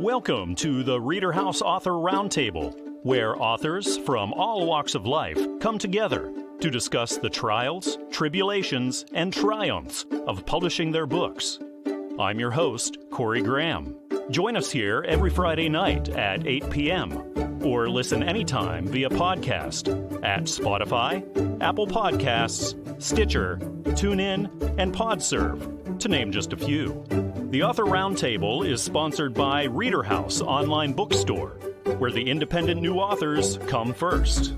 Welcome to the ReaderHouse Author Roundtable, where authors from all walks of life come together to discuss the trials, tribulations, and triumphs of publishing their books. I'm your host, Corey Graham. Join us here every Friday night at 8 p.m. or listen anytime via podcast at Spotify, Apple Podcasts, Stitcher, TuneIn, and PodServe, to name just a few. The Author Roundtable is sponsored by ReaderHouse Online Bookstore, where the independent new authors come first.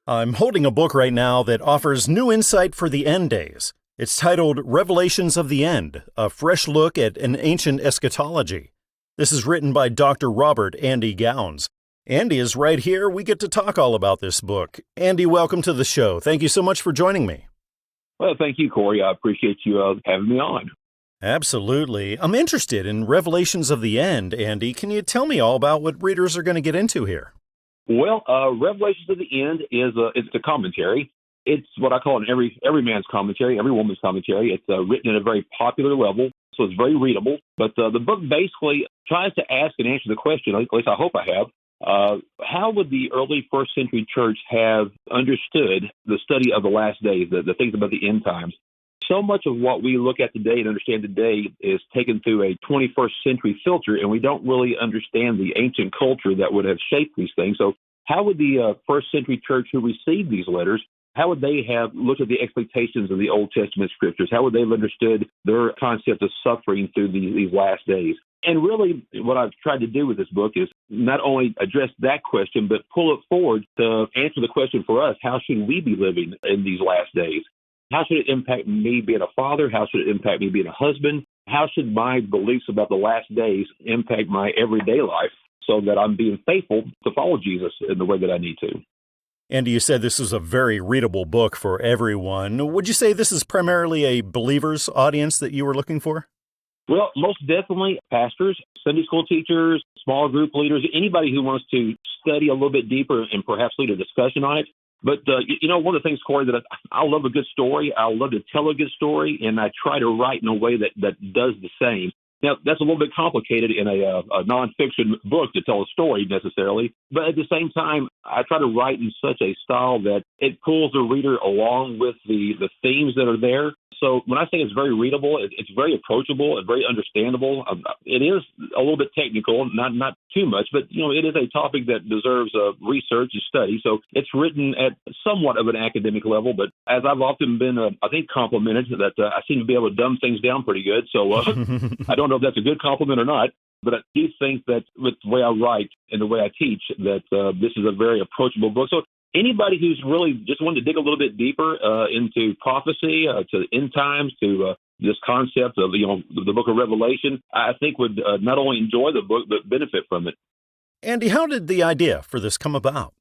I'm holding a book right now that offers new insight for the end days. It's titled Revelations of the End, a fresh look at an ancient eschatology. This is written by Dr. Robert Andy Gowins. Andy is right here. We get to talk all about this book. Andy, welcome to the show. Thank you so much for joining me. Well, thank you, Corey. I appreciate you having me on. Absolutely. I'm interested in Revelations of the End, Andy. Can you tell me all about what readers are going to get into here? Well, Revelations of the End it's a commentary. It's what I call an every man's commentary, every woman's commentary. It's written at a very popular level, so it's very readable. But the book basically tries to ask and answer the question, at least I hope I have, how would the early first century church have understood the study of the last days, the things about the end times? So much of what we look at today and understand today is taken through a 21st century filter, and we don't really understand the ancient culture that would have shaped these things. So how would the first century church who received these letters, how would they have looked at the expectations of the Old Testament scriptures? How would they have understood their concept of suffering through these last days? And really, what I've tried to do with this book is not only address that question, but pull it forward to answer the question for us, how should we be living in these last days? How should it impact me being a father? How should it impact me being a husband? How should my beliefs about the last days impact my everyday life so that I'm being faithful to follow Jesus in the way that I need to? Andy, you said this is a very readable book for everyone. Would you say this is primarily a believer's audience that you were looking for? Well, most definitely pastors, Sunday school teachers, small group leaders, anybody who wants to study a little bit deeper and perhaps lead a discussion on it. But, one of the things, Corey, that I love a good story. I love to tell a good story, and I try to write in a way that does the same. Now, that's a little bit complicated in a nonfiction book to tell a story necessarily. But at the same time, I try to write in such a style that it pulls the reader along with the themes that are there. So when I say it's very readable, it's very approachable and very understandable. It is a little bit technical, not too much, but it is a topic that deserves research and study. So it's written at somewhat of an academic level, but as I've often been, I think, complimented that I seem to be able to dumb things down pretty good. So I don't know if that's a good compliment or not, but I do think that with the way I write and the way I teach, that this is a very approachable book. So anybody who's really just wanted to dig a little bit deeper into prophecy, to end times, to this concept of the book of Revelation, I think would not only enjoy the book but benefit from it. Andy, how did the idea for this come about?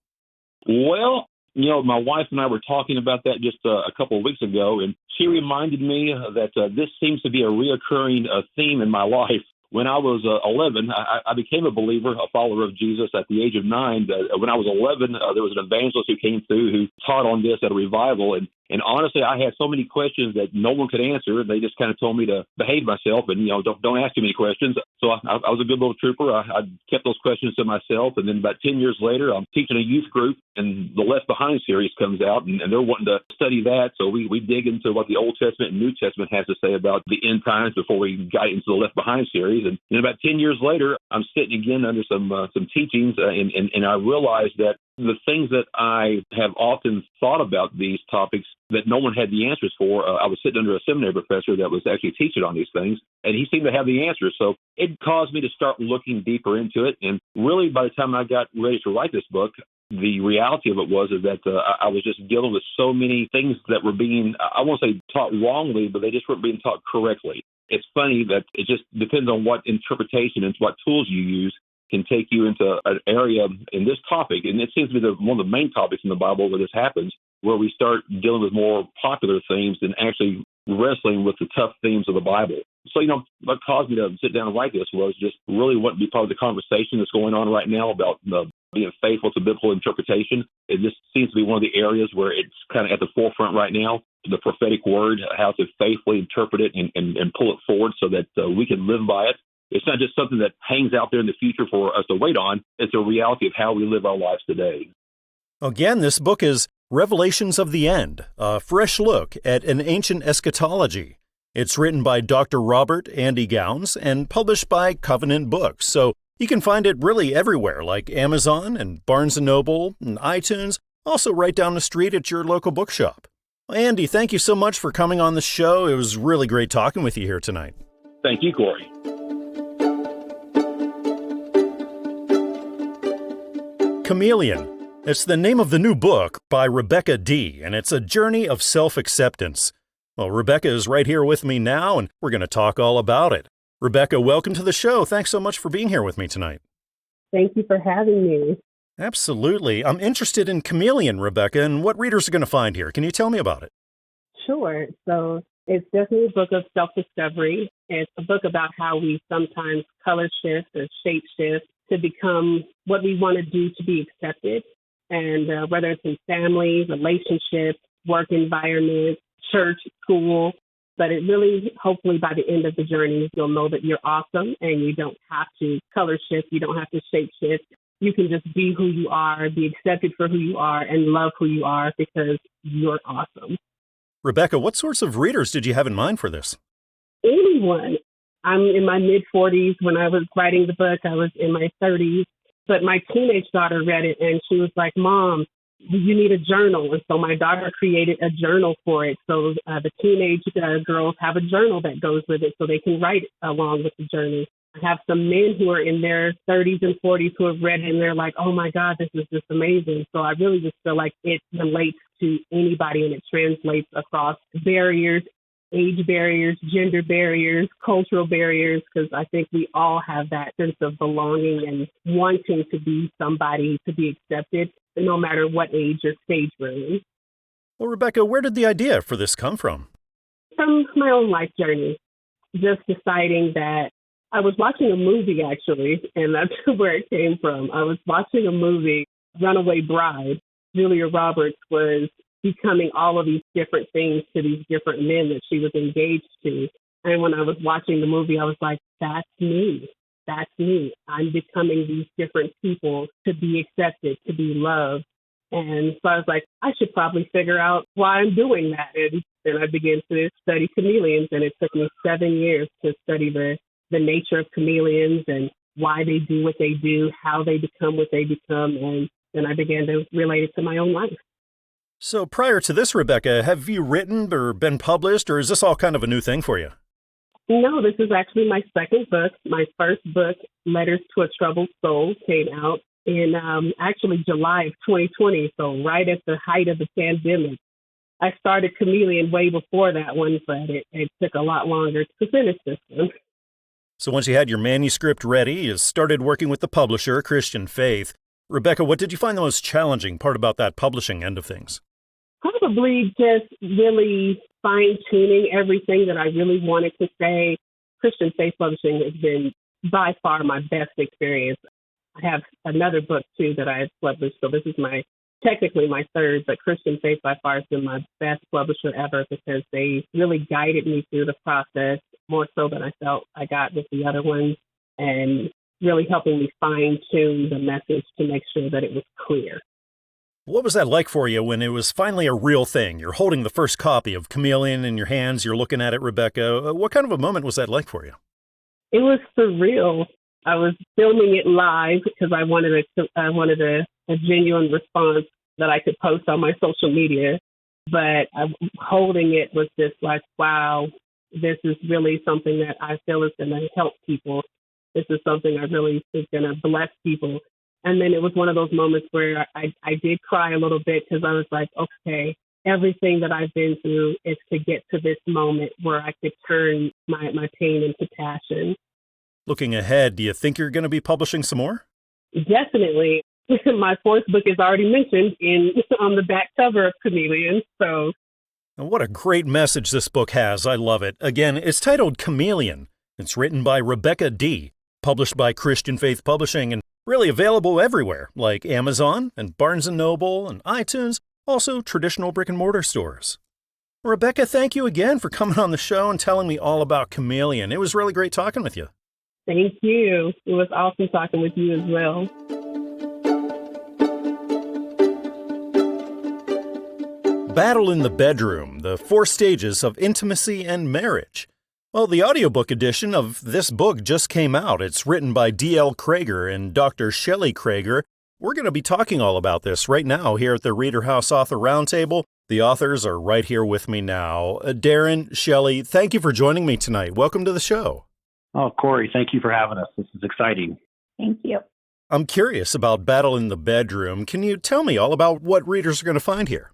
Well, my wife and I were talking about that just a couple of weeks ago, and she reminded me that this seems to be a reoccurring theme in my life. When I was 11, I became a believer, a follower of Jesus at the age of 9. When I was 11, there was an evangelist who came through who taught on this at a revival. And honestly, I had so many questions that no one could answer. They just kind of told me to behave myself and, don't ask too many questions. So I was a good little trooper. I kept those questions to myself. And then about 10 years later, I'm teaching a youth group, and the Left Behind series comes out, and they're wanting to study that. So we dig into what the Old Testament and New Testament has to say about the end times before we got into the Left Behind series. And then about 10 years later, I'm sitting again under some teachings, and I realized that the things that I have often thought about these topics that no one had the answers for, I was sitting under a seminary professor that was actually teaching on these things, and he seemed to have the answers. So it caused me to start looking deeper into it. And really, by the time I got ready to write this book, the reality of it was that I was just dealing with so many things that were being, I won't say taught wrongly, but they just weren't being taught correctly. It's funny that it just depends on what interpretation and what tools you use can take you into an area in this topic. And it seems to be one of the main topics in the Bible where this happens, where we start dealing with more popular themes and actually wrestling with the tough themes of the Bible. So, what caused me to sit down and write this was just really wanting to be part of the conversation that's going on right now about being faithful to biblical interpretation. It just seems to be one of the areas where it's kind of at the forefront right now, the prophetic word, how to faithfully interpret it and pull it forward so that we can live by it. It's not just something that hangs out there in the future for us to wait on. It's a reality of how we live our lives today. Again, this book is Revelations of the End, a fresh look at an ancient eschatology. It's written by Dr. Robert Andy Gowins and published by Covenant Books, so you can find it really everywhere, like Amazon and Barnes & Noble and iTunes, also right down the street at your local bookshop. Andy, thank you so much for coming on the show. It was really great talking with you here tonight. Thank you, Corey. Chameleon. It's the name of the new book by Rebekah D, and it's a journey of self-acceptance. Well, Rebekah is right here with me now, and we're going to talk all about it. Rebekah, welcome to the show. Thanks so much for being here with me tonight. Thank you for having me. Absolutely. I'm interested in Chameleon, Rebekah, and what readers are going to find here. Can you tell me about it? Sure. So it's definitely a book of self-discovery. It's a book about how we sometimes color shift or shape shift to become what we want to do to be accepted. And whether it's in family, relationships, work environment, church, school, but it really, hopefully by the end of the journey, you'll know that you're awesome and you don't have to color shift. You don't have to shape shift. You can just be who you are, be accepted for who you are, and love who you are because you're awesome. Rebekah, what sorts of readers did you have in mind for this? Anyone. I'm in my mid-40s. When I was writing the book, I was in my 30s. But my teenage daughter read it, and she was like, Mom, you need a journal. And so my daughter created a journal for it. So the teenage girls have a journal that goes with it so they can write along with the journey. I have some men who are in their 30s and 40s who have read it, and they're like, oh, my God, this is just amazing. So I really just feel like it relates to anybody, and it translates across barriers, age barriers, gender barriers, cultural barriers, because I think we all have that sense of belonging and wanting to be somebody, to be accepted, no matter what age or stage we're in. Well, Rebekah, where did the idea for this come from? From my own life journey, just deciding that I was watching a movie, actually, and that's where it came from. I was watching a movie, Runaway Bride. Julia Roberts was becoming all of these different things to these different men that she was engaged to. And when I was watching the movie, I was like, that's me. That's me. I'm becoming these different people to be accepted, to be loved. And so I was like, I should probably figure out why I'm doing that. And then I began to study chameleons, and it took me 7 years to study the nature of chameleons and why they do what they do, how they become what they become. And then I began to relate it to my own life. So prior to this, Rebekah, have you written or been published, or is this all kind of a new thing for you? No, this is actually my second book. My first book, Letters to a Troubled Soul, came out in actually July of 2020, so right at the height of the pandemic. I started Chameleon way before that one, but it took a lot longer to finish this one. So once you had your manuscript ready, you started working with the publisher, Christian Faith. Rebekah, what did you find the most challenging part about that publishing end of things? Probably just really fine-tuning everything that I really wanted to say. Christian Faith Publishing has been by far my best experience. I have another book, too, that I've published, so this is technically my third, but Christian Faith by far has been my best publisher ever because they really guided me through the process more so than I felt I got with the other ones, and really helping me fine-tune the message to make sure that it was clear. What was that like for you when it was finally a real thing? You're holding the first copy of Chameleon in your hands, you're looking at it, Rebekah. What kind of a moment was that like for you? It was surreal. I was filming it live because I wanted a genuine response that I could post on my social media. But holding it was just like, wow, this is really something that I feel is going to help people. This is something I really is going to bless people. And then it was one of those moments where I did cry a little bit because I was like, okay, everything that I've been through is to get to this moment where I could turn my pain into passion. Looking ahead, do you think you're going to be publishing some more? Definitely. My fourth book is already mentioned on the back cover of Chameleon. So, and what a great message this book has. I love it. Again, it's titled Chameleon. It's written by Rebekah D, published by Christian Faith Publishing, and really available everywhere, like Amazon and Barnes & Noble and iTunes, also traditional brick-and-mortar stores. Rebekah, thank you again for coming on the show and telling me all about Chameleon. It was really great talking with you. Thank you. It was awesome talking with you as well. Battle in the Bedroom, the 4 Stages of Intimacy and Marriage. Well, the audiobook edition of this book just came out. It's written by D.L. Crager and Dr. Shelly Crager. We're going to be talking all about this right now here at the ReaderHouse Author Roundtable. The authors are right here with me now. Darren, Shelly, thank you for joining me tonight. Welcome to the show. Oh, Corey, thank you for having us. This is exciting. Thank you. I'm curious about Battle in the Bedroom. Can you tell me all about what readers are going to find here?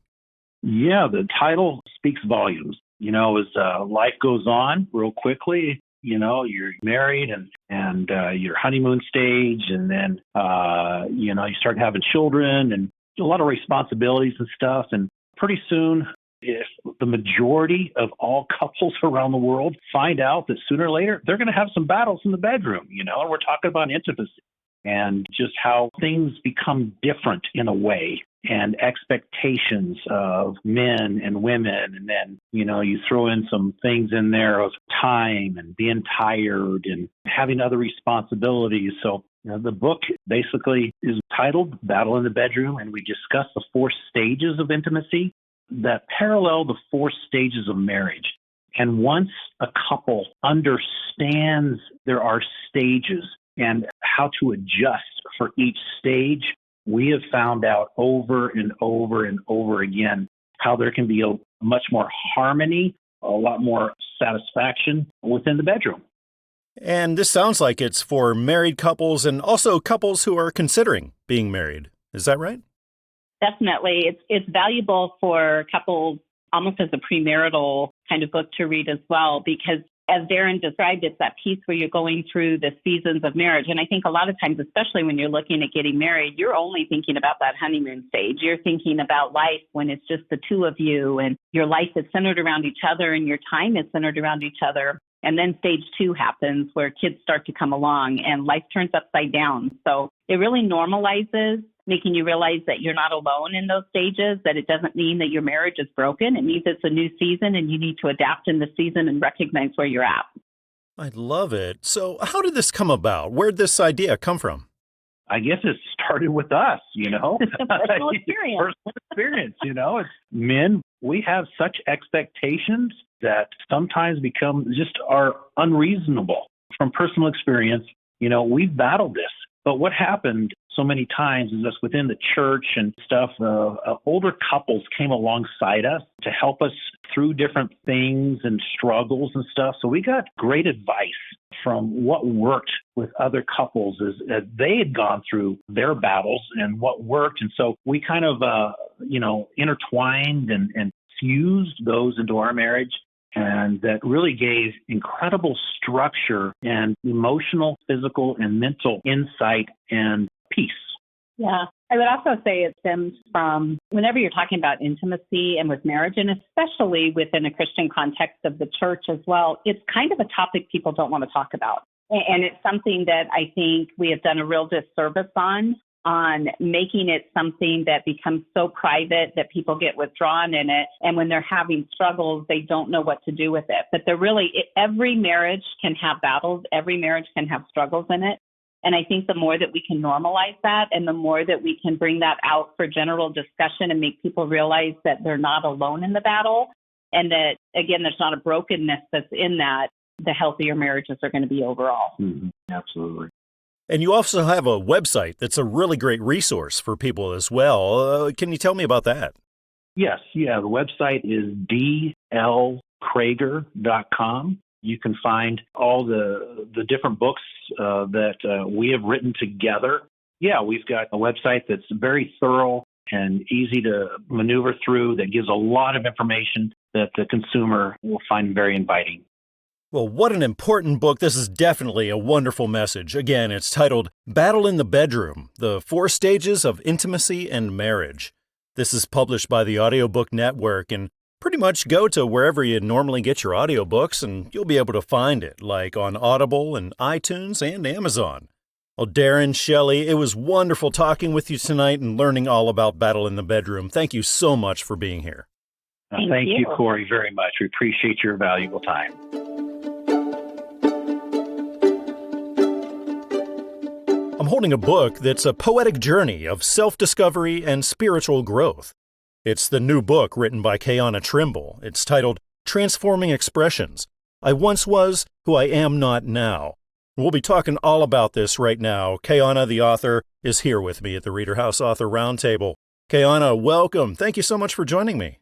Yeah, the title speaks volumes. You know, as life goes on real quickly, you know, you're married and your honeymoon stage, and then, you know, you start having children and a lot of responsibilities and stuff. And pretty soon, if the majority of all couples around the world find out that sooner or later they're going to have some battles in the bedroom, you know, and we're talking about intimacy and just how things become different in a way, and expectations of men and women. And then, you know, you throw in some things in there of time and being tired and having other responsibilities. So, you know, the book basically is titled Battle in the Bedroom, and we discuss the 4 stages of intimacy that parallel the 4 stages of marriage. And once a couple understands there are stages and how to adjust for each stage, we have found out over and over and over again how there can be a much more harmony, a lot more satisfaction within the bedroom. And this sounds like it's for married couples and also couples who are considering being married. Is that right? Definitely. It's valuable for couples almost as a premarital kind of book to read as well, because as Darren described, it's that piece where you're going through the seasons of marriage. And I think a lot of times, especially when you're looking at getting married, you're only thinking about that honeymoon stage. You're thinking about life when it's just the two of you, and your life is centered around each other and your time is centered around each other. And then stage 2 happens where kids start to come along and life turns upside down. So it really normalizes, making you realize that you're not alone in those stages, that it doesn't mean that your marriage is broken. It means it's a new season and you need to adapt in the season and recognize where you're at. I love it. So how did this come about? Where'd this idea come from? I guess it started with us, you know. Personal experience. Personal experience, you know. It's men, we have such expectations that sometimes become just are unreasonable. From personal experience, you know, we've battled this. But what happened so many times is that within the church and stuff, older couples came alongside us to help us through different things and struggles and stuff. So we got great advice from what worked with other couples as they had gone through their battles and what worked. And so we kind of, you know, intertwined and fused those into our marriage. And that really gave incredible structure and emotional, physical, and mental insight and peace. Yeah. I would also say it stems from whenever you're talking about intimacy and with marriage, and especially within a Christian context of the church as well, it's kind of a topic people don't want to talk about. And it's something that I think we have done a real disservice on making it something that becomes so private that people get withdrawn in it. And when they're having struggles, they don't know what to do with it. But every marriage can have battles. Every marriage can have struggles in it. And I think the more that we can normalize that and the more that we can bring that out for general discussion and make people realize that they're not alone in the battle and that, again, there's not a brokenness that's in that, the healthier marriages are going to be overall. Mm-hmm. Absolutely. And you also have a website that's a really great resource for people as well. Can you tell me about that? Yes. Yeah. The website is dlcrager.com. You can find all the different books that we have written together. Yeah, we've got a website that's very thorough and easy to maneuver through that gives a lot of information that the consumer will find very inviting. Well, what an important book. This is definitely a wonderful message. Again, it's titled Battle in the Bedroom, the 4 Stages of Intimacy and Marriage. This is published by the Audiobook Network, and pretty much go to wherever you normally get your audiobooks and you'll be able to find it, like on Audible and iTunes and Amazon. Well, Darren, Shelly, it was wonderful talking with you tonight and learning all about Battle in the Bedroom. Thank you so much for being here. Thank you, Corey, very much. We appreciate your valuable time. I'm holding a book that's a poetic journey of self-discovery and spiritual growth. It's the new book written by Kayonna Trimble. It's titled Transforming Expressions. I Once Was Who I Am Not Now. We'll be talking all about this right now. Kayonna, the author, is here with me at the ReaderHouse Author Roundtable. Kayonna, welcome. Thank you so much for joining me.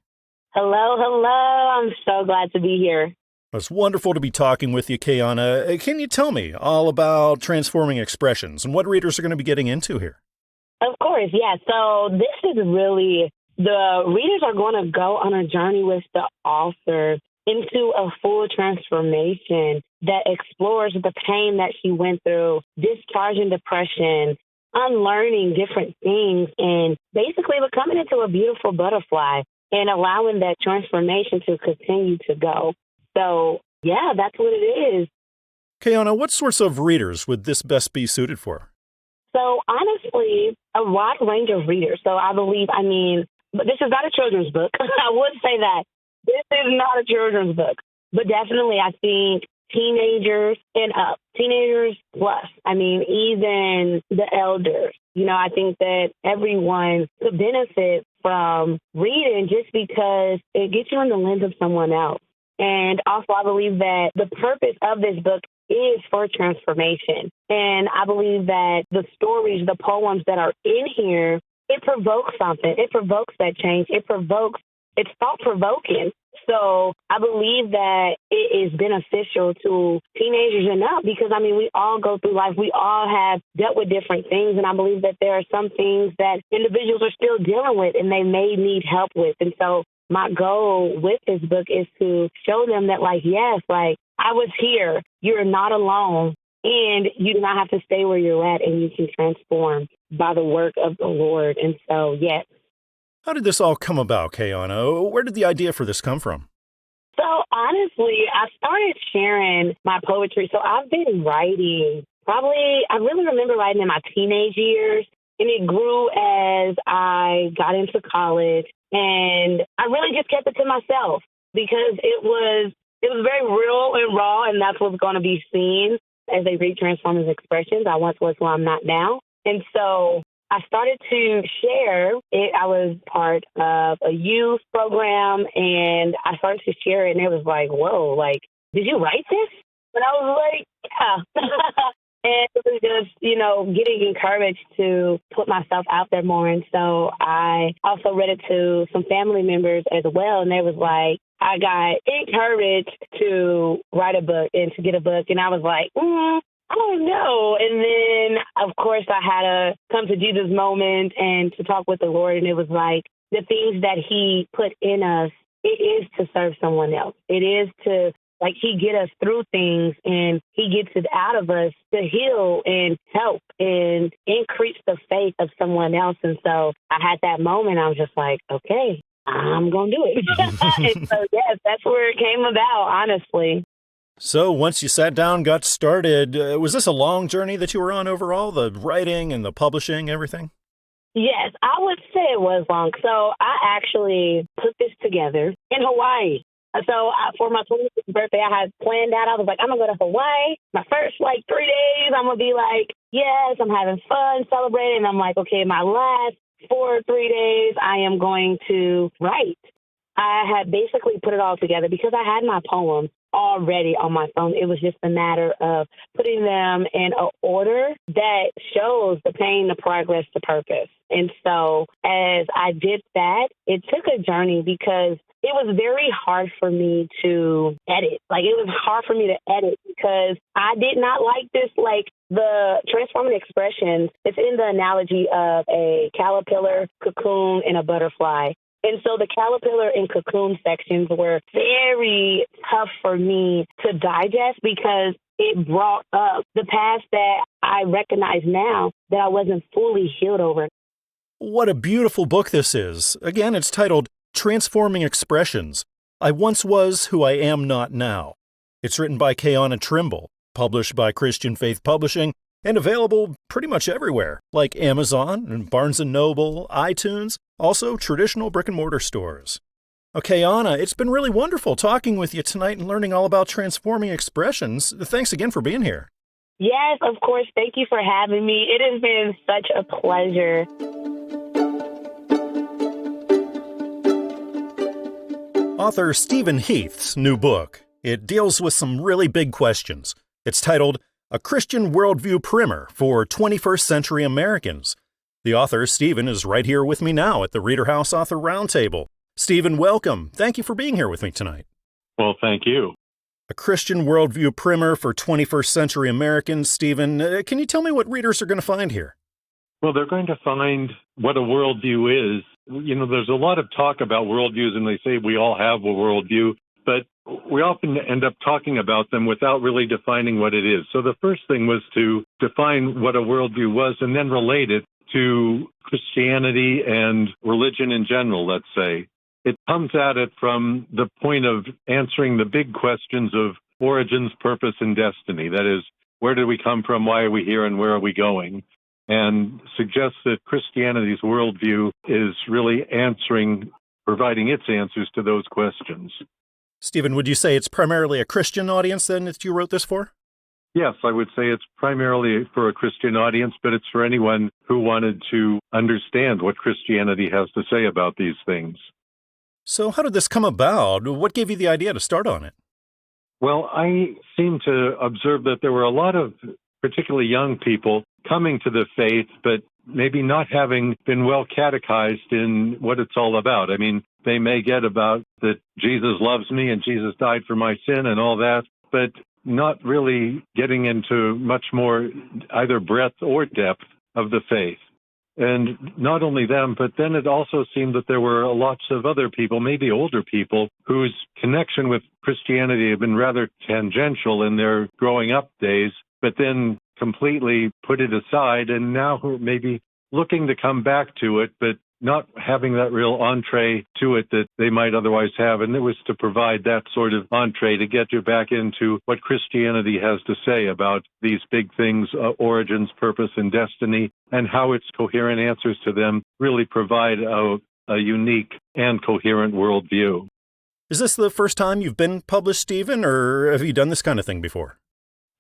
Hello. I'm so glad to be here. It's wonderful to be talking with you, Kayonna. Can you tell me all about Transforming Expressions and what readers are going to be getting into here? Of course, yeah. So this is really, the readers are going to go on a journey with the author into a full transformation that explores the pain that she went through, discharging depression, unlearning different things, and basically becoming into a beautiful butterfly and allowing that transformation to continue to go. So, yeah, that's what it is. Kayonna, what sorts of readers would this best be suited for? So, honestly, a wide range of readers. So but this is not a children's book. I would say that. This is not a children's book. But definitely, I think teenagers and up, teenagers plus, even the elders. I think that everyone could benefit from reading just because it gets you in the lens of someone else. And also, I believe that the purpose of this book is for transformation. And I believe that the stories, the poems that are in here, it provokes something. It provokes that change. It's thought-provoking. So I believe that it is beneficial to teenagers and up because, we all go through life. We all have dealt with different things. And I believe that there are some things that individuals are still dealing with and they may need help with. And so my goal with this book is to show them that, I was here. You're not alone. And you do not have to stay where you're at, and you can transform by the work of the Lord. And so, yes. How did this all come about, Kayonna? Where did the idea for this come from? So, honestly, I started sharing my poetry. So I've been writing I really remember writing in my teenage years, and it grew as I got into college. And I really just kept it to myself because it was very real and raw, and that's what's going to be seen as they read Transforming Expressions. I once was who I'm not now. And so I started to share it. I was part of a youth program, and I started to share it, and it was like, whoa, did you write this? And I was like, yeah. And it was just, getting encouraged to put myself out there more. And so I also read it to some family members as well. And they was like, I got encouraged to write a book and to get a book. And I was like, I don't know. And then, of course, I had a come to Jesus moment and to talk with the Lord. And it was like the things that he put in us, it is to serve someone else. It is to he get us through things, and he gets it out of us to heal and help and increase the faith of someone else. And so I had that moment. I was just like, okay, I'm going to do it. And so, yes, that's where it came about, honestly. So once you sat down, got started, was this a long journey that you were on overall, the writing and the publishing, everything? Yes, I would say it was long. So I actually put this together in Hawaii. So for my 26th birthday, I had planned out. I was like, I'm going to go to Hawaii. My first 3 days, I'm going to be like, yes, I'm having fun, celebrating. And I'm like, okay, my last 3 days, I am going to write. I had basically put it all together because I had my poems already on my phone. It was just a matter of putting them in an order that shows the pain, the progress, the purpose. And so as I did that, it took a journey because it was very hard for me to edit. It was hard for me to edit because I did not like this, the Transforming Expressions. It's in the analogy of a caterpillar, cocoon, and a butterfly. And so the caterpillar and cocoon sections were very tough for me to digest because it brought up the past that I recognize now that I wasn't fully healed over. What a beautiful book this is. Again, it's titled Transforming Expressions. I Once Was Who I Am Not Now. It's written by Kayonna Trimble, published by Christian Faith Publishing, and available pretty much everywhere, like Amazon and Barnes & Noble, iTunes, also traditional brick-and-mortar stores. Okay, Anna, it's been really wonderful talking with you tonight and learning all about Transforming Expressions. Thanks again for being here. Yes, of course. Thank you for having me. It has been such a pleasure. Author Stephen Heath's new book. It deals with some really big questions. It's titled A Christian Worldview Primer for 21st Century Americans. The author, Stephen, is right here with me now at the ReaderHouse Author Roundtable. Stephen, welcome. Thank you for being here with me tonight. Well, thank you. A Christian Worldview Primer for 21st Century Americans. Stephen, can you tell me what readers are going to find here? Well, they're going to find what a worldview is. You know, there's a lot of talk about worldviews, and they say we all have a worldview, but we often end up talking about them without really defining what it is. So the first thing was to define what a worldview was and then relate it to Christianity and religion in general, let's say. It comes at it from the point of answering the big questions of origins, purpose, and destiny. That is, where did we come from, why are we here, and where are we going? And suggests that Christianity's worldview is really providing its answers to those questions. Stephen, would you say it's primarily a Christian audience then that you wrote this for? Yes, I would say it's primarily for a Christian audience, but it's for anyone who wanted to understand what Christianity has to say about these things. So how did this come about? What gave you the idea to start on it? Well, I seem to observe that there were a lot of particularly young people coming to the faith, but maybe not having been well catechized in what it's all about. I mean, they may get about that Jesus loves me and Jesus died for my sin and all that, but not really getting into much more either breadth or depth of the faith. And not only them, but then it also seemed that there were lots of other people, maybe older people, whose connection with Christianity had been rather tangential in their growing up days, but then completely put it aside, and now who maybe looking to come back to it, but not having that real entree to it that they might otherwise have. And it was to provide that sort of entree to get you back into what Christianity has to say about these big things, origins, purpose, and destiny, and how its coherent answers to them really provide a unique and coherent worldview. Is this the first time you've been published, Stephen, or have you done this kind of thing before?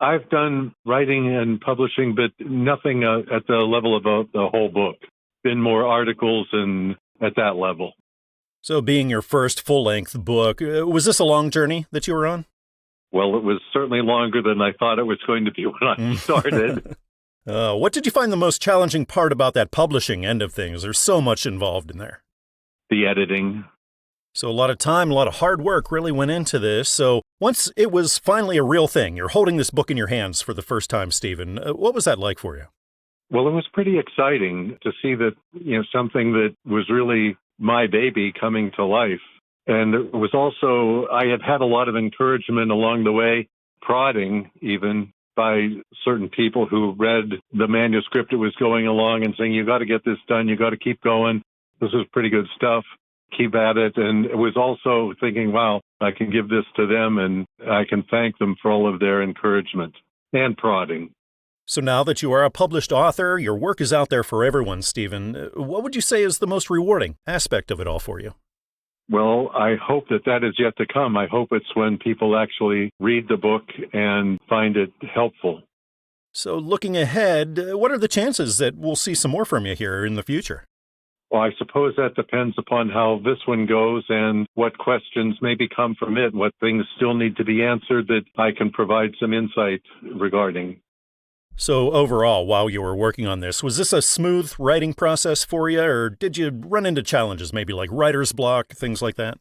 I've done writing and publishing, but nothing at the level of the whole book. Been more articles and at that level. So being your first full-length book, was this a long journey that you were on? Well, it was certainly longer than I thought it was going to be when I started. What did you find the most challenging part about that publishing end of things? There's so much involved in there. The editing. So a lot of time, a lot of hard work really went into this. So once it was finally a real thing, you're holding this book in your hands for the first time, Stephen. What was that like for you? Well, it was pretty exciting to see that, something that was really my baby coming to life. And it was also, I had a lot of encouragement along the way, prodding even by certain people who read the manuscript it was going along and saying, you got to get this done, you got to keep going. This is pretty good stuff. Keep at it. And it was also thinking, wow, I can give this to them and I can thank them for all of their encouragement and prodding. So now that you are a published author, your work is out there for everyone, Stephen. What would you say is the most rewarding aspect of it all for you? Well, I hope that is yet to come. I hope it's when people actually read the book and find it helpful. So looking ahead, what are the chances that we'll see some more from you here in the future? Well, I suppose that depends upon how this one goes and what questions maybe come from it, what things still need to be answered that I can provide some insight regarding. So overall, while you were working on this, was this a smooth writing process for you, or did you run into challenges, maybe like writer's block, things like that?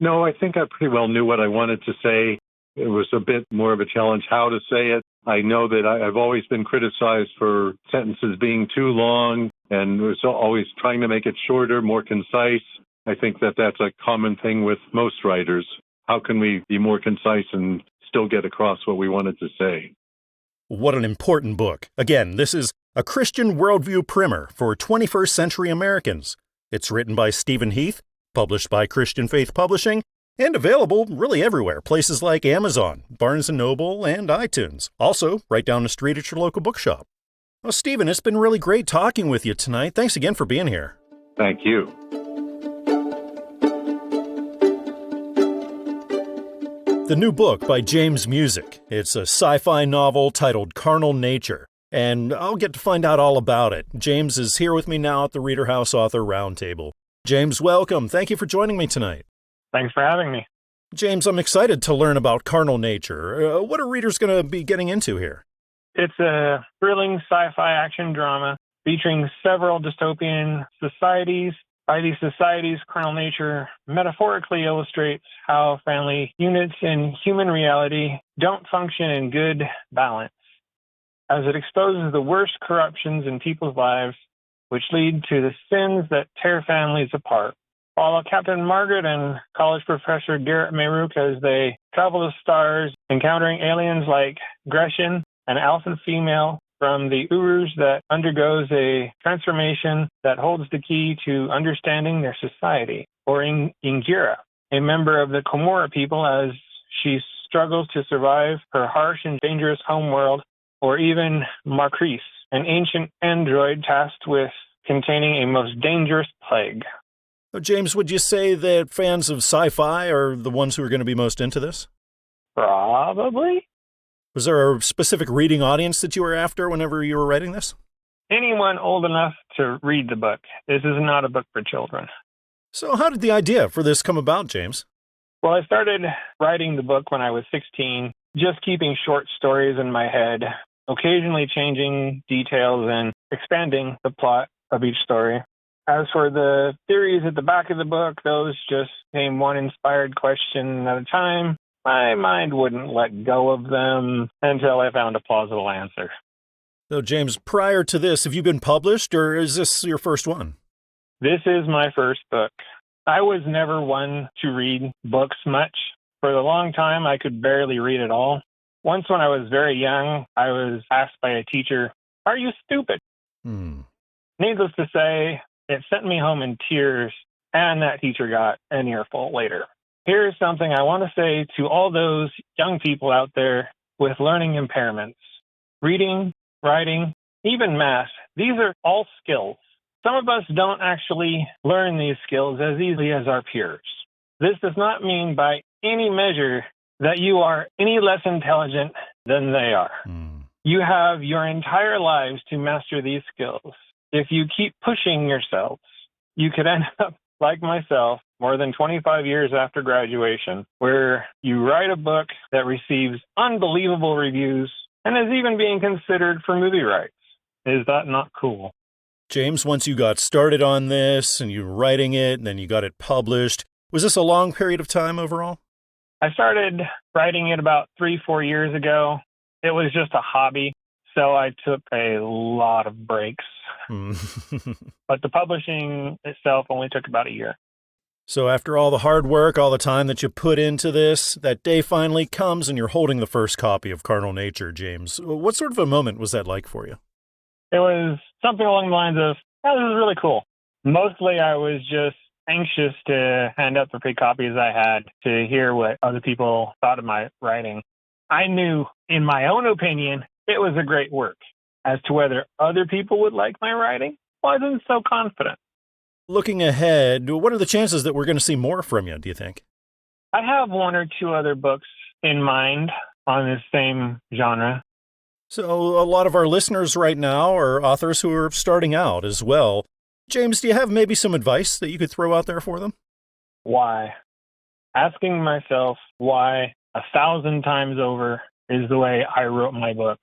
No, I think I pretty well knew what I wanted to say. It was a bit more of a challenge how to say it. I know that I've always been criticized for sentences being too long and was always trying to make it shorter, more concise. I think that that's a common thing with most writers. How can we be more concise and still get across what we wanted to say? What an important book. Again, this is A Christian Worldview Primer for 21st Century Americans. It's written by Stephen Heath, published by Christian Faith Publishing, and available really everywhere, places like Amazon, Barnes & Noble, and iTunes. Also, right down the street at your local bookshop. Well, Stephen, it's been really great talking with you tonight. Thanks again for being here. Thank you. the new book by James Music. It's a sci-fi novel titled Carnal Nature, and I'll get to find out all about it. James is here with me now at the ReaderHouse Author Roundtable. James, welcome. Thank you for joining me tonight. Thanks for having me. James, I'm excited to learn about Carnal Nature. What are readers going to be getting into here? It's a thrilling sci-fi action drama featuring several dystopian societies. By these societies, Carnal Nature metaphorically illustrates how family units in human reality don't function in good balance, as it exposes the worst corruptions in people's lives, which lead to the sins that tear families apart. Follow Captain Margaret and college professor Garrett Mayrook as they travel the stars, encountering aliens like Grecian, an alpha female from the Urus that undergoes a transformation that holds the key to understanding their society, or Ingira, a member of the Komora people as she struggles to survive her harsh and dangerous homeworld, or even Marcris, an ancient android tasked with containing a most dangerous plague. James, would you say that fans of sci-fi are the ones who are going to be most into this? Probably. Was there a specific reading audience that you were after whenever you were writing this? Anyone old enough to read the book. This is not a book for children. So how did the idea for this come about, James? Well, I started writing the book when I was 16, just keeping short stories in my head, occasionally changing details and expanding the plot of each story. As for the theories at the back of the book, those just came one inspired question at a time. My mind wouldn't let go of them until I found a plausible answer. So, James, prior to this, have you been published, or is this your first one? This is my first book. I was never one to read books much. For a long time, I could barely read at all. Once when I was very young, I was asked by a teacher, "Are you stupid?" Needless to say, it sent me home in tears, and that teacher got an earful later. Here's something I want to say to all those young people out there with learning impairments. Reading, writing, even math, these are all skills. Some of us don't actually learn these skills as easily as our peers. This does not mean by any measure that you are any less intelligent than they are. You have your entire lives to master these skills. If you keep pushing yourselves, you could end up like myself, more than 25 years after graduation, where you write a book that receives unbelievable reviews and is even being considered for movie rights. Is that not cool? James, once you got started on this and you were writing it and then you got it published, was this a long period of time overall? I started writing it about 3-4 years ago. It was just a hobby, so I took a lot of breaks. But the publishing itself only took about a year. So after all the hard work, all the time that you put into this, that day finally comes and you're holding the first copy of Carnal Nature, James. What sort of a moment was that like for you? It was something along the lines of, oh, this is really cool. Mostly I was just anxious to hand out the free copies I had to hear what other people thought of my writing. I knew, in my own opinion, it was a great work. As to whether other people would like my writing, wasn't so confident. Looking ahead, what are the chances that we're going to see more from you, do you think? I have 1 or 2 other books in mind on this same genre. So a lot of our listeners right now are authors who are starting out as well. James, do you have maybe some advice that you could throw out there for them? Why? Asking myself why 1,000 times over is the way I wrote my book.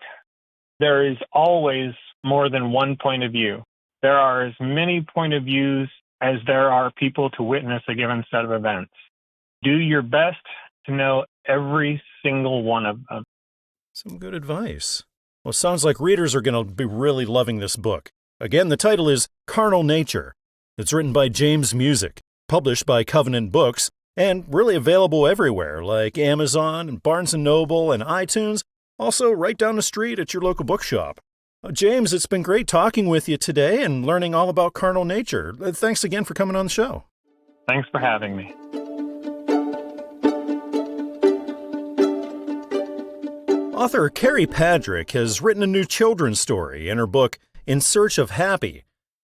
There is always more than one point of view. There are as many point of views as there are people to witness a given set of events. Do your best to know every single one of them. Some good advice. Well, it sounds like readers are going to be really loving this book. Again, the title is Carnal Nature. It's written by James Music, published by Covenant Books, and really available everywhere, like Amazon, and Barnes & Noble, and iTunes, also right down the street at your local bookshop. James, it's been great talking with you today and learning all about Carnal Nature. Thanks again for coming on the show. Thanks for having me. Author Kerry Padrick has written a new children's story in her book, In Search of Happy.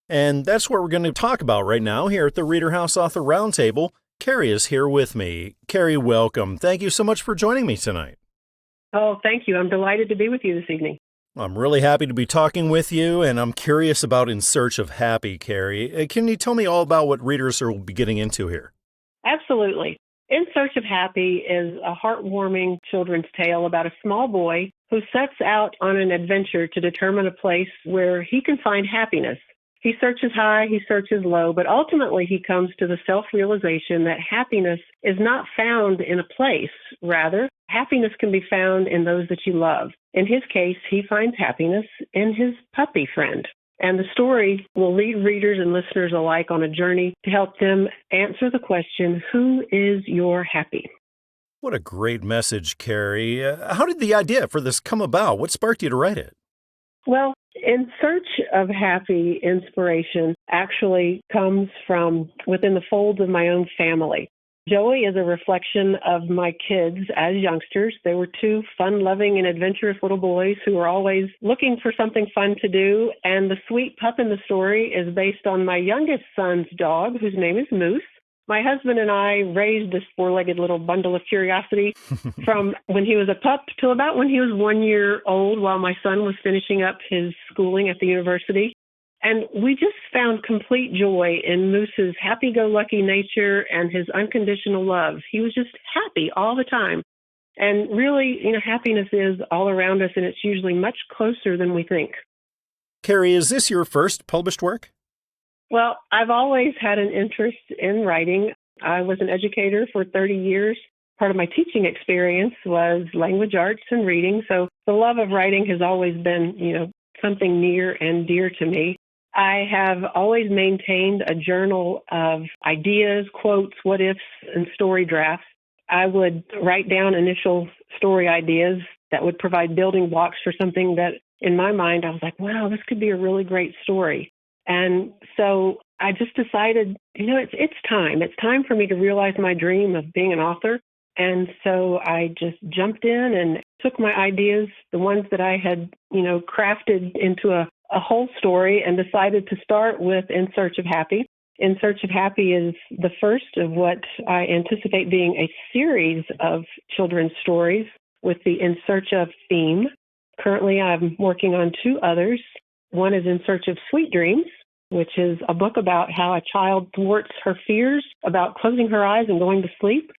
And that's what we're going to talk about right now here at the ReaderHouse Author Roundtable, Kerry is here with me. Kerry, welcome. Thank you so much for joining me tonight. Oh, thank you. I'm delighted to be with you this evening. I'm really happy to be talking with you, and I'm curious about In Search of Happy, Kerry. Can you tell me all about what readers will be getting into here? Absolutely. In Search of Happy is a heartwarming children's tale about a small boy who sets out on an adventure to determine a place where he can find happiness. He searches high, he searches low, but ultimately he comes to the self-realization that happiness is not found in a place. Rather, happiness can be found in those that you love. In his case, he finds happiness in his puppy friend. And the story will lead readers and listeners alike on a journey to help them answer the question, who is your happy? What a great message, Kerry. How did the idea for this come about? What sparked you to write it? Well, In Search of Happy inspiration actually comes from within the folds of my own family. Joey is a reflection of my kids as youngsters. They were two fun-loving and adventurous little boys who were always looking for something fun to do. And the sweet pup in the story is based on my youngest son's dog, whose name is Moose. My husband and I raised this four-legged little bundle of curiosity from when he was a pup till about when he was 1 year old, while my son was finishing up his schooling at the university. And we just found complete joy in Moose's happy-go-lucky nature and his unconditional love. He was just happy all the time. And really, happiness is all around us, and it's usually much closer than we think. Kerry, is this your first published work? Well, I've always had an interest in writing. I was an educator for 30 years. Part of my teaching experience was language arts and reading. So the love of writing has always been, something near and dear to me. I have always maintained a journal of ideas, quotes, what ifs, and story drafts. I would write down initial story ideas that would provide building blocks for something that, in my mind, I was like, wow, this could be a really great story. And so I just decided, it's time. It's time for me to realize my dream of being an author. And so I just jumped in and took my ideas, the ones that I had, crafted into a whole story, and decided to start with In Search of Happy. In Search of Happy is the first of what I anticipate being a series of children's stories with the In Search of theme. Currently, I'm working on two others. One is In Search of Sweet Dreams, which is a book about how a child thwarts her fears about closing her eyes and going to sleep.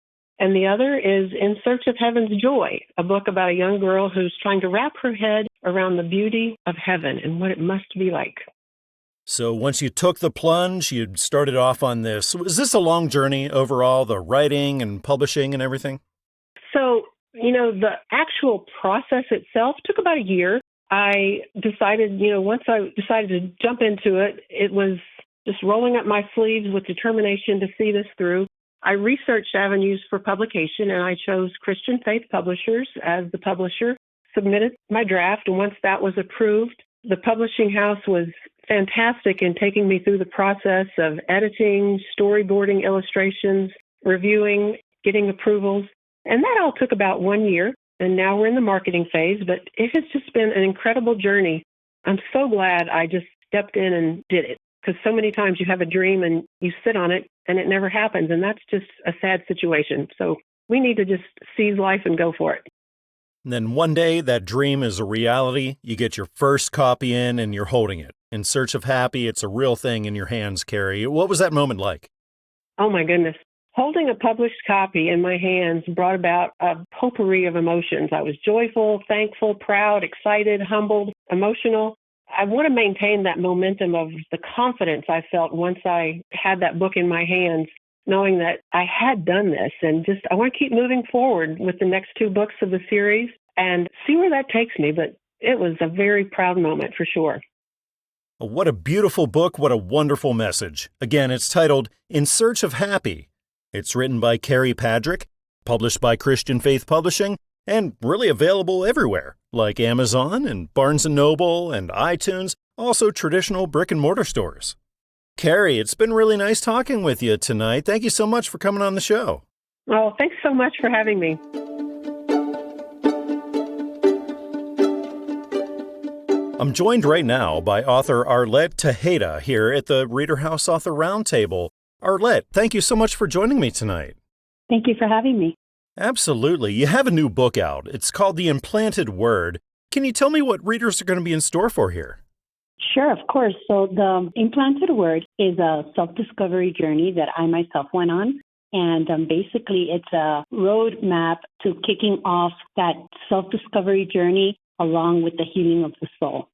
And the other is In Search of Heaven's Joy, a book about a young girl who's trying to wrap her head around the beauty of heaven and what it must be like. So once you took the plunge, you started off on this. Was this a long journey overall, the writing and publishing and everything? So, the actual process itself took about a year. I decided, once I decided to jump into it, it was just rolling up my sleeves with determination to see this through. I researched avenues for publication, and I chose Christian Faith Publishers as the publisher, submitted my draft, and once that was approved, the publishing house was fantastic in taking me through the process of editing, storyboarding illustrations, reviewing, getting approvals, and that all took about 1 year. And now we're in the marketing phase, but it has just been an incredible journey. I'm so glad I just stepped in and did it, because so many times you have a dream and you sit on it and it never happens, and that's just a sad situation. So we need to just seize life and go for it. And then one day that dream is a reality. You get your first copy in and you're holding it. In Search of Happy, it's a real thing in your hands, Kerry. What was that moment like? Oh, my goodness. Holding a published copy in my hands brought about a potpourri of emotions. I was joyful, thankful, proud, excited, humbled, emotional. I want to maintain that momentum of the confidence I felt once I had that book in my hands, knowing that I had done this, and just I want to keep moving forward with the next two books of the series and see where that takes me. But it was a very proud moment for sure. What a beautiful book. What a wonderful message. Again, it's titled In Search of Happy. It's written by Kerry Padrick, published by Christian Faith Publishing, and really available everywhere, like Amazon and Barnes & Noble and iTunes, also traditional brick-and-mortar stores. Kerry, it's been really nice talking with you tonight. Thank you so much for coming on the show. Oh, thanks so much for having me. I'm joined right now by author Arlette Tejeda here at the ReaderHouse Author Roundtable. Arlette, thank you so much for joining me tonight. Thank you for having me. Absolutely. You have a new book out. It's called The Implanted Word. Can you tell me what readers are going to be in store for here? Sure, of course. So the Implanted Word is a self-discovery journey that I myself went on. And basically, it's a roadmap to kicking off that self-discovery journey along with the healing of the soul.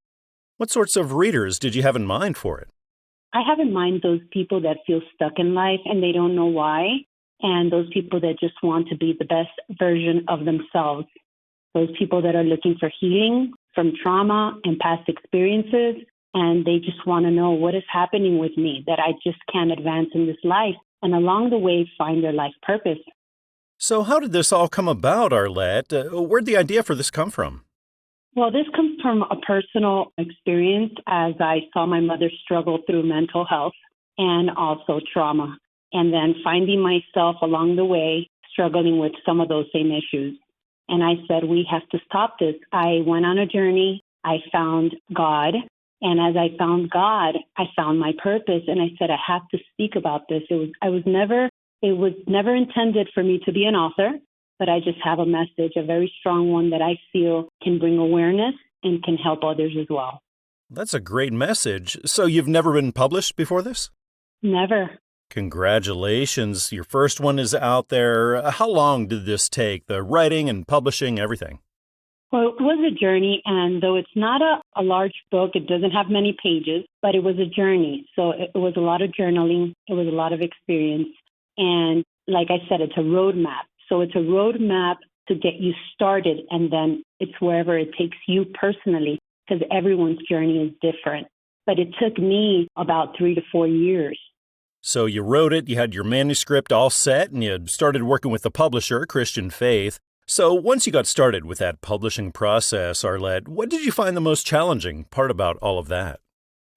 What sorts of readers did you have in mind for it? I have in mind those people that feel stuck in life and they don't know why, and those people that just want to be the best version of themselves. Those people that are looking for healing from trauma and past experiences, and they just want to know what is happening with me, that I just can't advance in this life, and along the way find their life purpose. So how did this all come about, Arlette? Where'd the idea for this come from? Well, this comes from a personal experience as I saw my mother struggle through mental health and also trauma, and then finding myself along the way struggling with some of those same issues. And I said, we have to stop this. I went on a journey. I found God. And as I found God, I found my purpose. And I said, I have to speak about this. It was never intended for me to be an author, but I just have a message, a very strong one that I feel can bring awareness and can help others as well. That's a great message. So you've never been published before this? Never. Congratulations. Your first one is out there. How long did this take, the writing and publishing, everything? Well, it was a journey, and though it's not a large book, it doesn't have many pages, but it was a journey. So it was a lot of journaling. It was a lot of experience. And like I said, it's a roadmap. So it's a roadmap to get you started, and then it's wherever it takes you personally, because everyone's journey is different. But it took me about 3 to 4 years. So you wrote it, you had your manuscript all set, and you started working with the publisher, Christian Faith. So once you got started with that publishing process, Arlette, what did you find the most challenging part about all of that?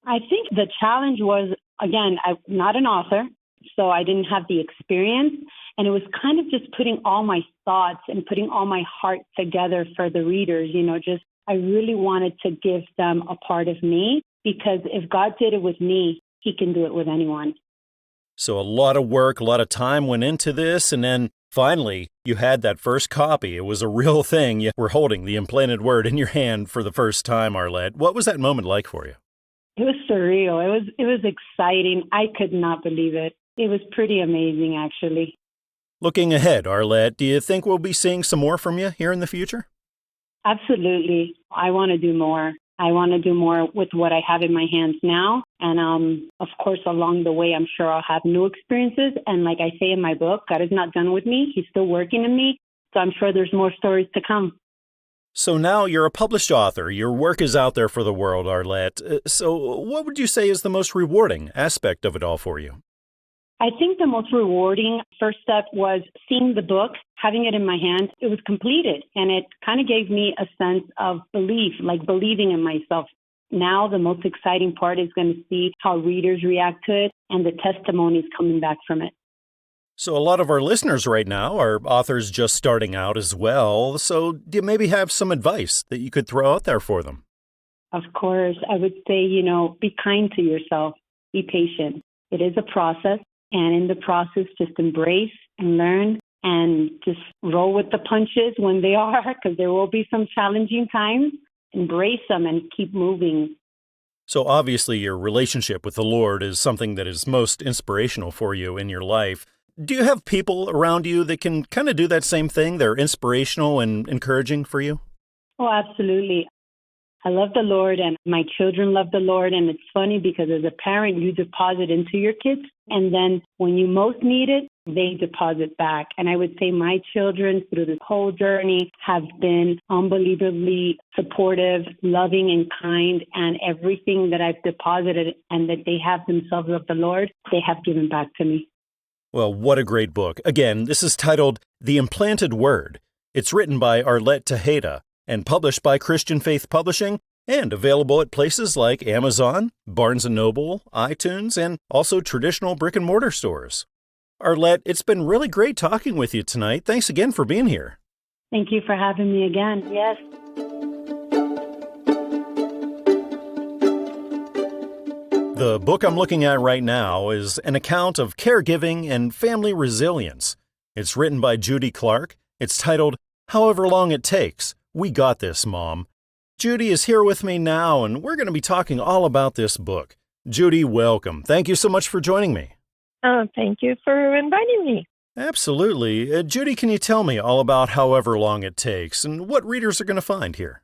I think the challenge was, again, I'm not an author, so I didn't have the experience. And it was kind of just putting all my thoughts and putting all my heart together for the readers. I really wanted to give them a part of me, because if God did it with me, He can do it with anyone. So a lot of work, a lot of time went into this, and then finally, you had that first copy. It was a real thing. You were holding the implanted word in your hand for the first time, Arlette. What was that moment like for you? It was surreal. It was exciting. I could not believe it. It was pretty amazing, actually. Looking ahead, Arlette, do you think we'll be seeing some more from you here in the future? Absolutely. I want to do more. I want to do more with what I have in my hands now. And of course, along the way, I'm sure I'll have new experiences. And like I say in my book, God is not done with me. He's still working in me. So I'm sure there's more stories to come. So now you're a published author. Your work is out there for the world, Arlette. So what would you say is the most rewarding aspect of it all for you? I think the most rewarding first step was seeing the book, having it in my hands. It was completed, and it kind of gave me a sense of belief, like believing in myself. Now the most exciting part is going to see how readers react to it and the testimonies coming back from it. So a lot of our listeners right now are authors just starting out as well. So do you maybe have some advice that you could throw out there for them? Of course, I would say, be kind to yourself, be patient. It is a process. And in the process, just embrace and learn and just roll with the punches when they are, because there will be some challenging times. Embrace them and keep moving. So obviously your relationship with the Lord is something that is most inspirational for you in your life. Do you have people around you that can kind of do that same thing? They're inspirational and encouraging for you? Oh, absolutely. I love the Lord, and my children love the Lord. And it's funny because as a parent, you deposit into your kids. And then when you most need it, they deposit back. And I would say my children through this whole journey have been unbelievably supportive, loving, and kind. And everything that I've deposited and that they have themselves of the Lord, they have given back to me. Well, what a great book. Again, this is titled The Implanted Word. It's written by Arlette Tejeda and published by Christian Faith Publishing, and available at places like Amazon, Barnes & Noble, iTunes, and also traditional brick-and-mortar stores. Arlette, it's been really great talking with you tonight. Thanks again for being here. Thank you for having me again. Yes. The book I'm looking at right now is an account of caregiving and family resilience. It's written by Judy Clark. It's titled, However Long It Takes. We Got This, Mom. Judy is here with me now, and we're going to be talking all about this book. Judy, welcome. Thank you so much for joining me. Oh, thank you for inviting me. Absolutely. Judy, can you tell me all about However Long It Takes and what readers are going to find here?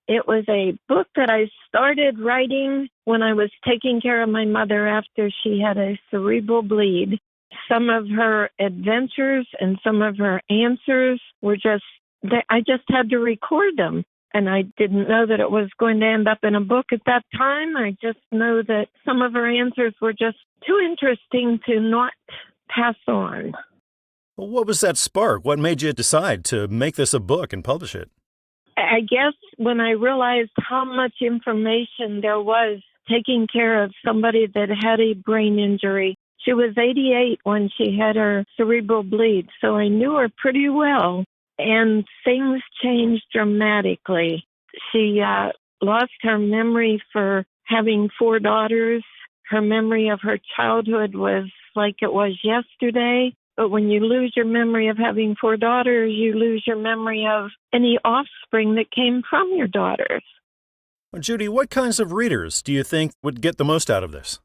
It was a book that I started writing when I was taking care of my mother after she had a cerebral bleed. Some of her adventures and some of her answers were I just had to record them. And I didn't know that it was going to end up in a book at that time. I just know that some of her answers were just too interesting to not pass on. What was that spark? What made you decide to make this a book and publish it? I guess when I realized how much information there was taking care of somebody that had a brain injury. She was 88 when she had her cerebral bleed, so I knew her pretty well, and things changed dramatically. She lost her memory for having 4 daughters. Her memory of her childhood was like it was yesterday. But when you lose your memory of having 4 daughters, you lose your memory of any offspring that came from your daughters. Well, Judy, what kinds of readers do you think would get the most out of this?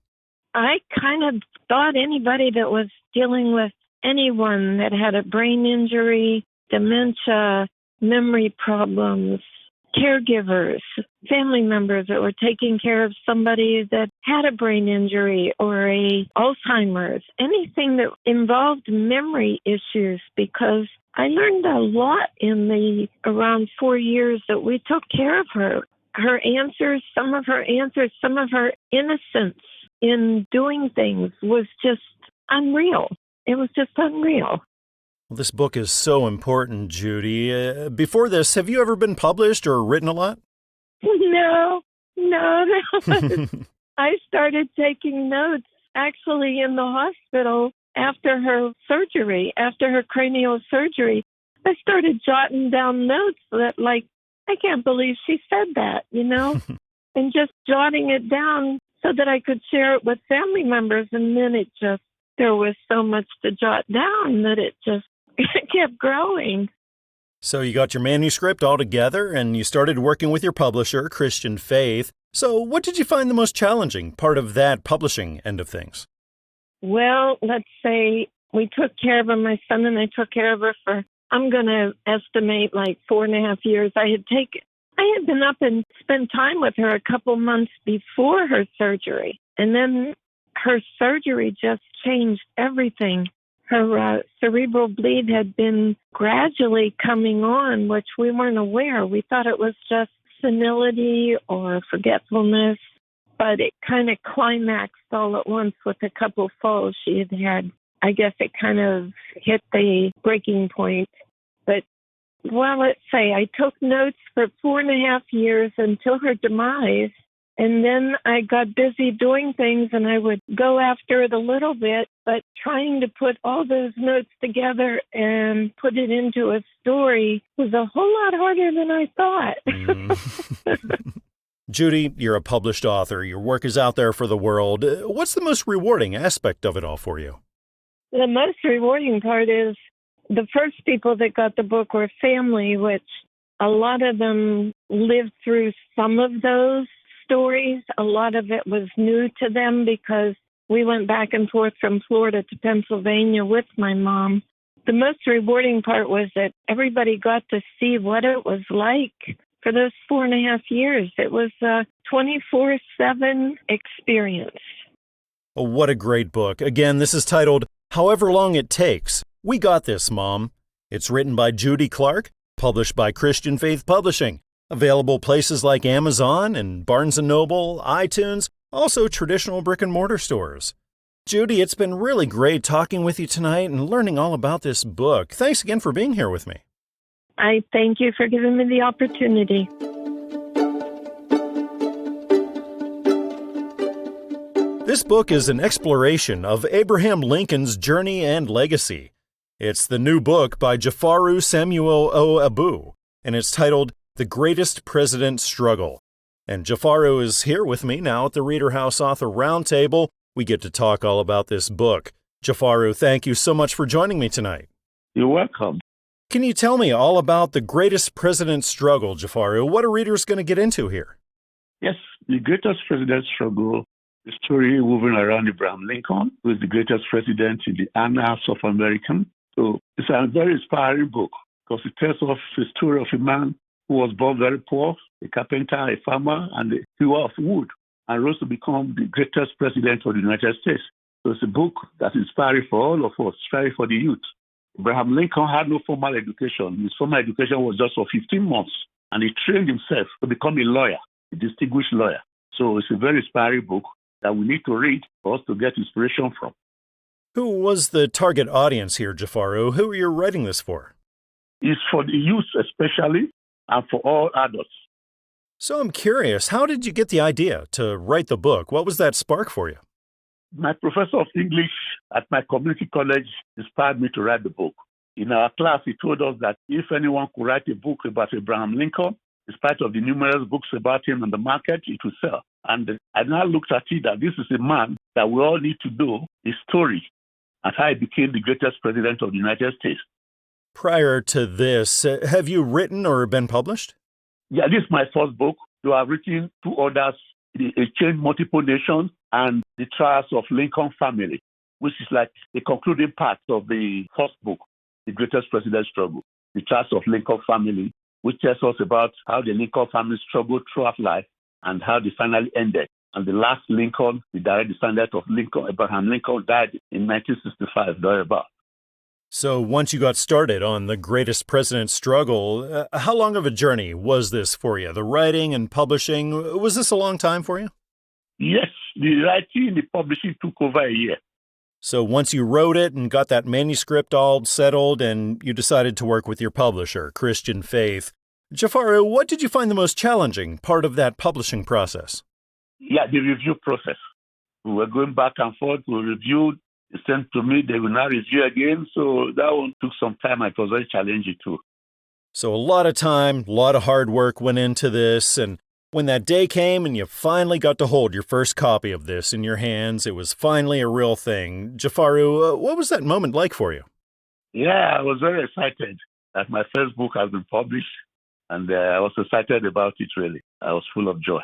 I kind of thought anybody that was dealing with anyone that had a brain injury, dementia, memory problems, caregivers, family members that were taking care of somebody that had a brain injury or a Alzheimer's, anything that involved memory issues, because I learned a lot in the around 4 years that we took care of her. Her answers, some of her innocence in doing things was just unreal. It was just unreal. Well, this book is so important, Judy. Before this, have you ever been published or written a lot? No. I started taking notes actually in the hospital after her surgery, after her cranial surgery. I started jotting down notes that, like, I can't believe she said that, and just jotting it down so that I could share it with family members. And then there was so much to jot down that it just kept growing. So you got your manuscript all together and you started working with your publisher, Christian Faith. So what did you find the most challenging part of that publishing end of things? Well, let's say we took care of her, my son and I took care of her for, I'm going to estimate like 4.5 years. I had been up and spent time with her a couple months before her surgery. And then her surgery just changed everything. Her cerebral bleed had been gradually coming on, which we weren't aware. We thought it was just senility or forgetfulness, but it kind of climaxed all at once with a couple falls she had had. I guess it kind of hit the breaking point. But, well, let's say I took notes for 4.5 years until her demise. And then I got busy doing things, and I would go after it a little bit, but trying to put all those notes together and put it into a story was a whole lot harder than I thought. Judy, you're a published author. Your work is out there for the world. What's the most rewarding aspect of it all for you? The most rewarding part is the first people that got the book were family, which a lot of them lived through some of those stories. A lot of it was new to them because we went back and forth from Florida to Pennsylvania with my mom. The most rewarding part was that everybody got to see what it was like for those 4.5 years. It was a 24/7 experience. Oh, what a great book. Again, this is titled However Long It Takes. We Got This, Mom. It's written by Judy Clark, published by Christian Faith Publishing. Available places like Amazon and Barnes & Noble, iTunes, also traditional brick-and-mortar stores. Judy, it's been really great talking with you tonight and learning all about this book. Thanks again for being here with me. I thank you for giving me the opportunity. This book is an exploration of Abraham Lincoln's journey and legacy. It's the new book by Jafaru Samuel O, and it's titled The Greatest President's Struggle. And Jafaru is here with me now at the ReaderHouse Author Roundtable. We get to talk all about this book. Jafaru, thank you so much for joining me tonight. You're welcome. Can you tell me all about The Greatest President's Struggle, Jafaru? What are readers going to get into here? Yes, The Greatest President's Struggle, the story woven around Abraham Lincoln, who is the greatest president in the annals of America. So it's a very inspiring book because it tells us the story of a man who was born very poor, a carpenter, a farmer, and a hewer of wood, and rose to become the greatest president of the United States. So it's a book that's inspiring for all of us, inspiring for the youth. Abraham Lincoln had no formal education. His formal education was just for 15 months, and he trained himself to become a lawyer, a distinguished lawyer. So it's a very inspiring book that we need to read for us to get inspiration from. Who was the target audience here, Jafaru? Who are you writing this for? It's for the youth especially, and for all adults. So I'm curious, how did you get the idea to write the book? What was that spark for you? My professor of English at my community college inspired me to write the book. In our class, he told us that if anyone could write a book about Abraham Lincoln, in spite of the numerous books about him on the market, it would sell. And I now looked at it that this is a man that we all need to know his story and how he became the greatest president of the United States. Prior to this, have you written or been published? Yeah, this is my first book. So I've written two others, A Change Multiple Nations and The Trials of Lincoln Family, which is like the concluding part of the first book, The Greatest President's Struggle, The Trials of Lincoln Family, which tells us about how the Lincoln family struggled throughout life and how they finally ended. And the last Lincoln, the direct descendant of Lincoln, Abraham Lincoln, died in 1965, thereabout. So once you got started on The Greatest President's Struggle, how long of a journey was this for you? The writing and publishing, was this a long time for you? Yes, the writing, the publishing took over a year. So once you wrote it and got that manuscript all settled and you decided to work with your publisher, Christian Faith, Jafaru, what did you find the most challenging part of that publishing process? Yeah, the review process. We were going back and forth. We reviewed. They sent to me. They will now review again. So that one took some time. It was very challenging too. So a lot of time, a lot of hard work went into this. And when that day came and you finally got to hold your first copy of this in your hands, it was finally a real thing. Jafaru, what was that moment like for you? Yeah, I was very excited that my first book has been published. And I was excited about it, really. I was full of joy.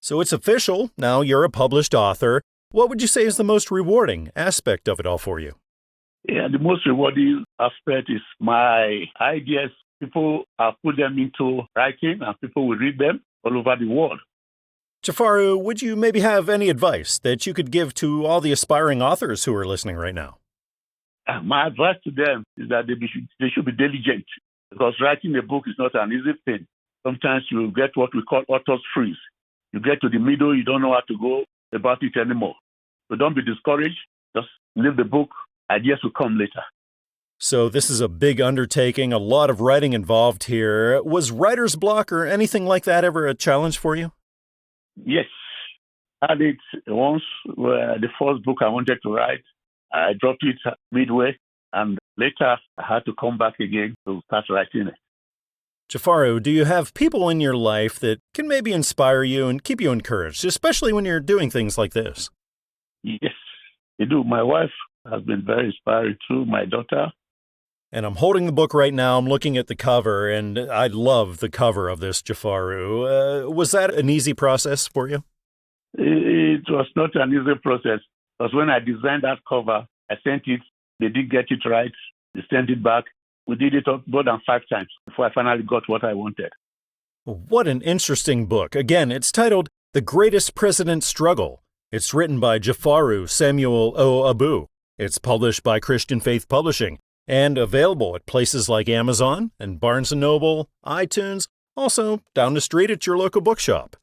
So it's official. Now you're a published author. What would you say is the most rewarding aspect of it all for you? Yeah, the most rewarding aspect is my ideas. People have put them into writing and people will read them all over the world. Jafaru, would you maybe have any advice that you could give to all the aspiring authors who are listening right now? My advice to them is that they should be diligent because writing a book is not an easy thing. Sometimes you get what we call author's freeze. You get to the middle, you don't know how to go about it anymore. So don't be discouraged. Just leave the book. Ideas will come later. So this is a big undertaking, a lot of writing involved here. Was writer's block or anything like that ever a challenge for you? Yes. I had it once where the first book I wanted to write, I dropped it midway, and later I had to come back again to start writing it. Jafaru, do you have people in your life that can maybe inspire you and keep you encouraged, especially when you're doing things like this? Yes, I do. My wife has been very inspiring too, my daughter. And I'm holding the book right now. I'm looking at the cover, and I love the cover of this, Jafaru. Was that an easy process for you? It was not an easy process. Because when I designed that cover, I sent it. They did get it right. They sent it back. We did it more than 5 times before I finally got what I wanted. What an interesting book. Again, it's titled The Greatest President's Struggle. It's written by Jafaru Samuel O. It's published by Christian Faith Publishing and available at places like Amazon and Barnes & Noble, iTunes, also down the street at your local bookshop.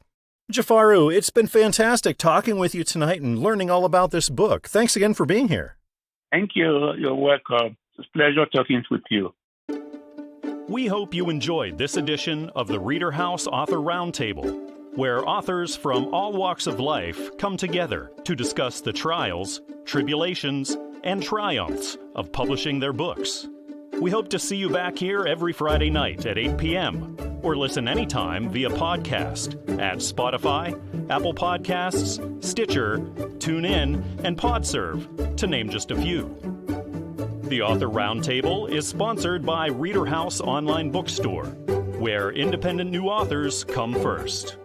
Jafaru, it's been fantastic talking with you tonight and learning all about this book. Thanks again for being here. Thank you. You're welcome. It's a pleasure talking with you. We hope you enjoyed this edition of the ReaderHouse Author Roundtable, where authors from all walks of life come together to discuss the trials, tribulations, and triumphs of publishing their books. We hope to see you back here every Friday night at 8 p.m. or listen anytime via podcast at Spotify, Apple Podcasts, Stitcher, TuneIn, and PodServe, to name just a few. The Author Roundtable is sponsored by ReaderHouse Online Bookstore, where independent new authors come first.